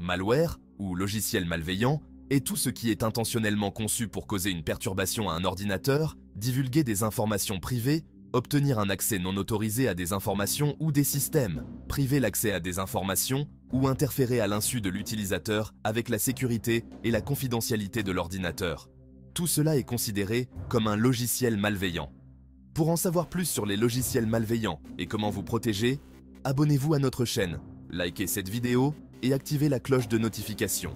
Malware, ou logiciel malveillant, est tout ce qui est intentionnellement conçu pour causer une perturbation à un ordinateur, divulguer des informations privées, obtenir un accès non autorisé à des informations ou des systèmes, priver l'accès à des informations ou interférer à l'insu de l'utilisateur avec la sécurité et la confidentialité de l'ordinateur. Tout cela est considéré comme un logiciel malveillant. Pour en savoir plus sur les logiciels malveillants et comment vous protéger, abonnez-vous à notre chaîne, likez cette vidéo et activez la cloche de notification.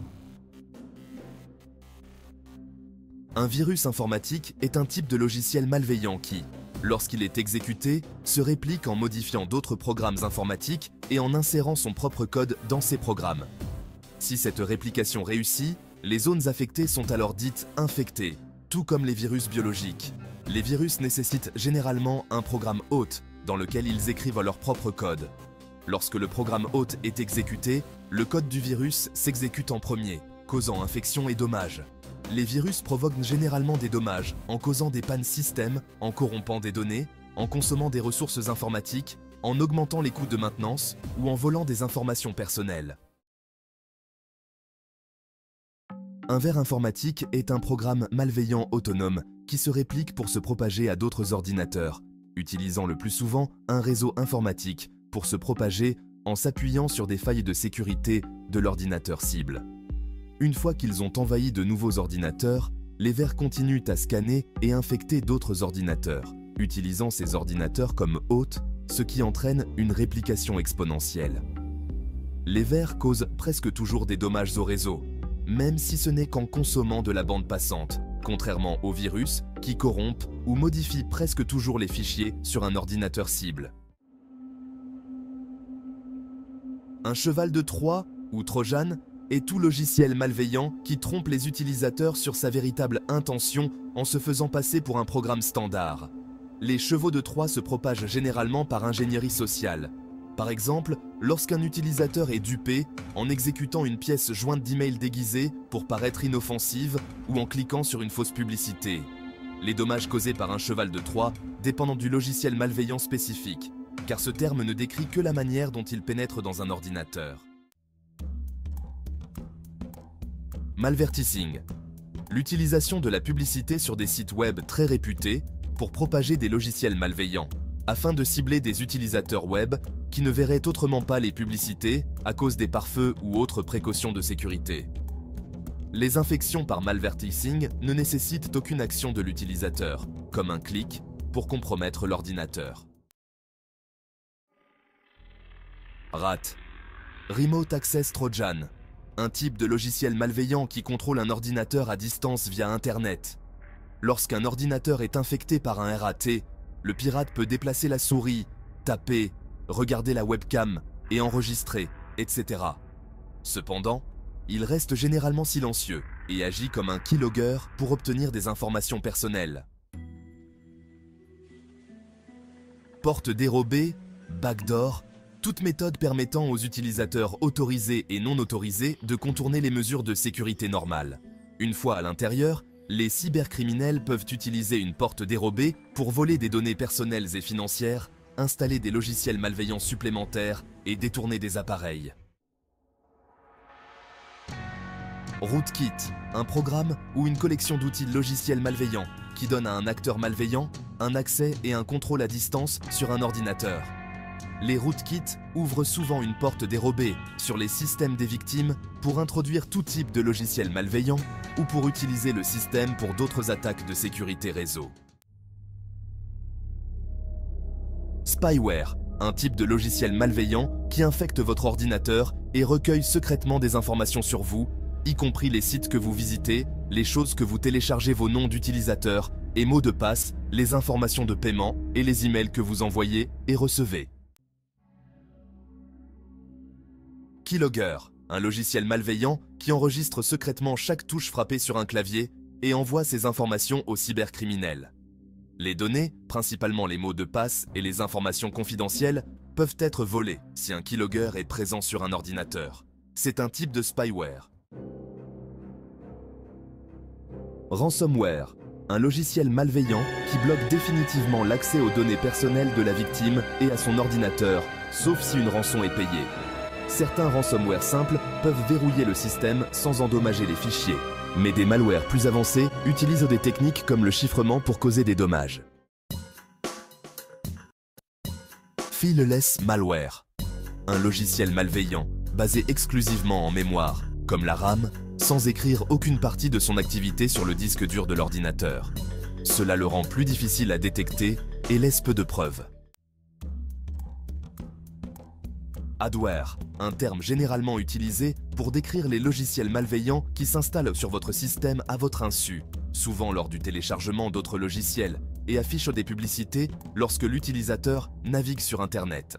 Un virus informatique est un type de logiciel malveillant qui, lorsqu'il est exécuté, se réplique en modifiant d'autres programmes informatiques et en insérant son propre code dans ces programmes. Si cette réplication réussit, les zones affectées sont alors dites infectées, tout comme les virus biologiques. Les virus nécessitent généralement un programme hôte dans lequel ils écrivent leur propre code. Lorsque le programme hôte est exécuté, le code du virus s'exécute en premier, causant infection et dommages. Les virus provoquent généralement des dommages en causant des pannes système, en corrompant des données, en consommant des ressources informatiques, en augmentant les coûts de maintenance ou en volant des informations personnelles. Un ver informatique est un programme malveillant autonome qui se réplique pour se propager à d'autres ordinateurs, utilisant le plus souvent un réseau informatique pour se propager en s'appuyant sur des failles de sécurité de l'ordinateur cible. Une fois qu'ils ont envahi de nouveaux ordinateurs, les vers continuent à scanner et infecter d'autres ordinateurs, utilisant ces ordinateurs comme hôtes, ce qui entraîne une réplication exponentielle. Les vers causent presque toujours des dommages au réseau, même si ce n'est qu'en consommant de la bande passante, contrairement aux virus qui corrompent ou modifient presque toujours les fichiers sur un ordinateur cible. Un cheval de Troie, ou Trojan, est tout logiciel malveillant qui trompe les utilisateurs sur sa véritable intention en se faisant passer pour un programme standard. Les chevaux de Troie se propagent généralement par ingénierie sociale. Par exemple, lorsqu'un utilisateur est dupé en exécutant une pièce jointe d'email déguisée pour paraître inoffensive ou en cliquant sur une fausse publicité. Les dommages causés par un cheval de Troie dépendent du logiciel malveillant spécifique, car ce terme ne décrit que la manière dont il pénètre dans un ordinateur. Malvertising. L'utilisation de la publicité sur des sites web très réputés pour propager des logiciels malveillants, afin de cibler des utilisateurs web qui ne verraient autrement pas les publicités à cause des pare-feux ou autres précautions de sécurité. Les infections par malvertising ne nécessitent aucune action de l'utilisateur, comme un clic, pour compromettre l'ordinateur. RAT. Remote Access Trojan. Un type de logiciel malveillant qui contrôle un ordinateur à distance via Internet. Lorsqu'un ordinateur est infecté par un RAT, le pirate peut déplacer la souris, taper, regarder la webcam et enregistrer, etc. Cependant, il reste généralement silencieux et agit comme un keylogger pour obtenir des informations personnelles. Porte dérobée, backdoor, toute méthode permettant aux utilisateurs autorisés et non autorisés de contourner les mesures de sécurité normales. Une fois à l'intérieur, les cybercriminels peuvent utiliser une porte dérobée pour voler des données personnelles et financières, installer des logiciels malveillants supplémentaires et détourner des appareils. Rootkit, un programme ou une collection d'outils logiciels malveillants qui donne à un acteur malveillant un accès et un contrôle à distance sur un ordinateur. Les rootkits ouvrent souvent une porte dérobée sur les systèmes des victimes pour introduire tout type de logiciel malveillant ou pour utiliser le système pour d'autres attaques de sécurité réseau. Spyware, un type de logiciel malveillant qui infecte votre ordinateur et recueille secrètement des informations sur vous, y compris les sites que vous visitez, les choses que vous téléchargez, vos noms d'utilisateurs et mots de passe, les informations de paiement et les emails que vous envoyez et recevez. Keylogger, un logiciel malveillant qui enregistre secrètement chaque touche frappée sur un clavier et envoie ces informations aux cybercriminels. Les données, principalement les mots de passe et les informations confidentielles, peuvent être volées si un keylogger est présent sur un ordinateur. C'est un type de spyware. Ransomware, un logiciel malveillant qui bloque définitivement l'accès aux données personnelles de la victime et à son ordinateur, sauf si une rançon est payée. Certains ransomware simples peuvent verrouiller le système sans endommager les fichiers. Mais des malwares plus avancés utilisent des techniques comme le chiffrement pour causer des dommages. Fileless malware. Un logiciel malveillant, basé exclusivement en mémoire, comme la RAM, sans écrire aucune partie de son activité sur le disque dur de l'ordinateur. Cela le rend plus difficile à détecter et laisse peu de preuves. Adware, un terme généralement utilisé pour décrire les logiciels malveillants qui s'installent sur votre système à votre insu, souvent lors du téléchargement d'autres logiciels, et affichent des publicités lorsque l'utilisateur navigue sur Internet.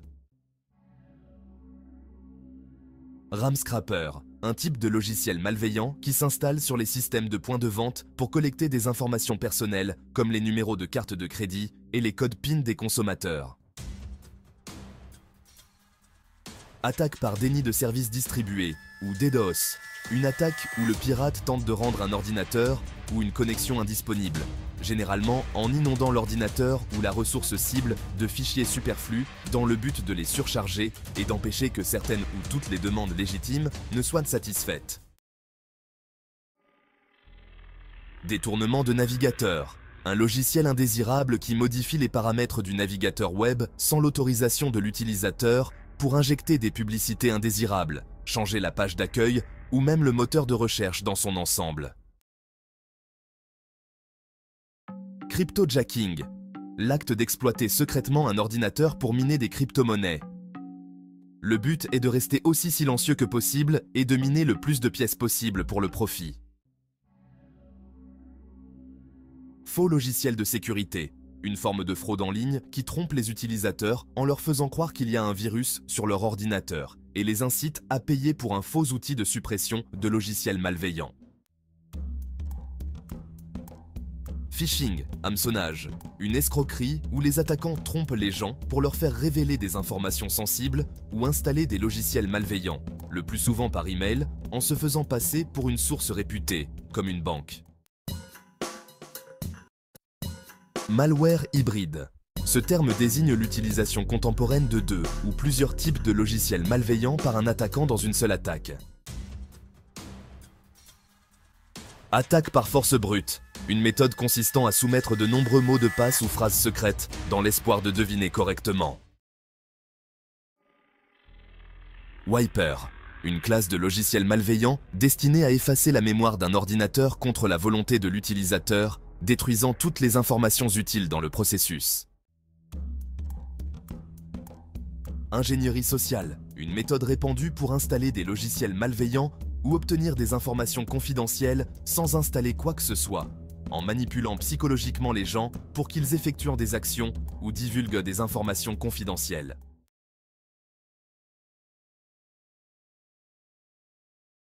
Ramscrapper, un type de logiciel malveillant qui s'installe sur les systèmes de points de vente pour collecter des informations personnelles comme les numéros de carte de crédit et les codes PIN des consommateurs. Attaque par déni de service distribué ou DDoS, une attaque où le pirate tente de rendre un ordinateur ou une connexion indisponible, généralement en inondant l'ordinateur ou la ressource cible de fichiers superflus dans le but de les surcharger et d'empêcher que certaines ou toutes les demandes légitimes ne soient satisfaites. Détournement de navigateur, un logiciel indésirable qui modifie les paramètres du navigateur web sans l'autorisation de l'utilisateur pour injecter des publicités indésirables, changer la page d'accueil ou même le moteur de recherche dans son ensemble. Cryptojacking, l'acte d'exploiter secrètement un ordinateur pour miner des crypto-monnaies. Le but est de rester aussi silencieux que possible et de miner le plus de pièces possible pour le profit. Faux logiciel de sécurité, une forme de fraude en ligne qui trompe les utilisateurs en leur faisant croire qu'il y a un virus sur leur ordinateur et les incite à payer pour un faux outil de suppression de logiciels malveillants. Phishing, hameçonnage, une escroquerie où les attaquants trompent les gens pour leur faire révéler des informations sensibles ou installer des logiciels malveillants, le plus souvent par email, en se faisant passer pour une source réputée, comme une banque. Malware hybride. Ce terme désigne l'utilisation contemporaine de deux ou plusieurs types de logiciels malveillants par un attaquant dans une seule attaque. Attaque par force brute, une méthode consistant à soumettre de nombreux mots de passe ou phrases secrètes dans l'espoir de deviner correctement. Wiper, une classe de logiciels malveillants destinée à effacer la mémoire d'un ordinateur contre la volonté de l'utilisateur, détruisant toutes les informations utiles dans le processus. Ingénierie sociale, une méthode répandue pour installer des logiciels malveillants ou obtenir des informations confidentielles sans installer quoi que ce soit, en manipulant psychologiquement les gens pour qu'ils effectuent des actions ou divulguent des informations confidentielles.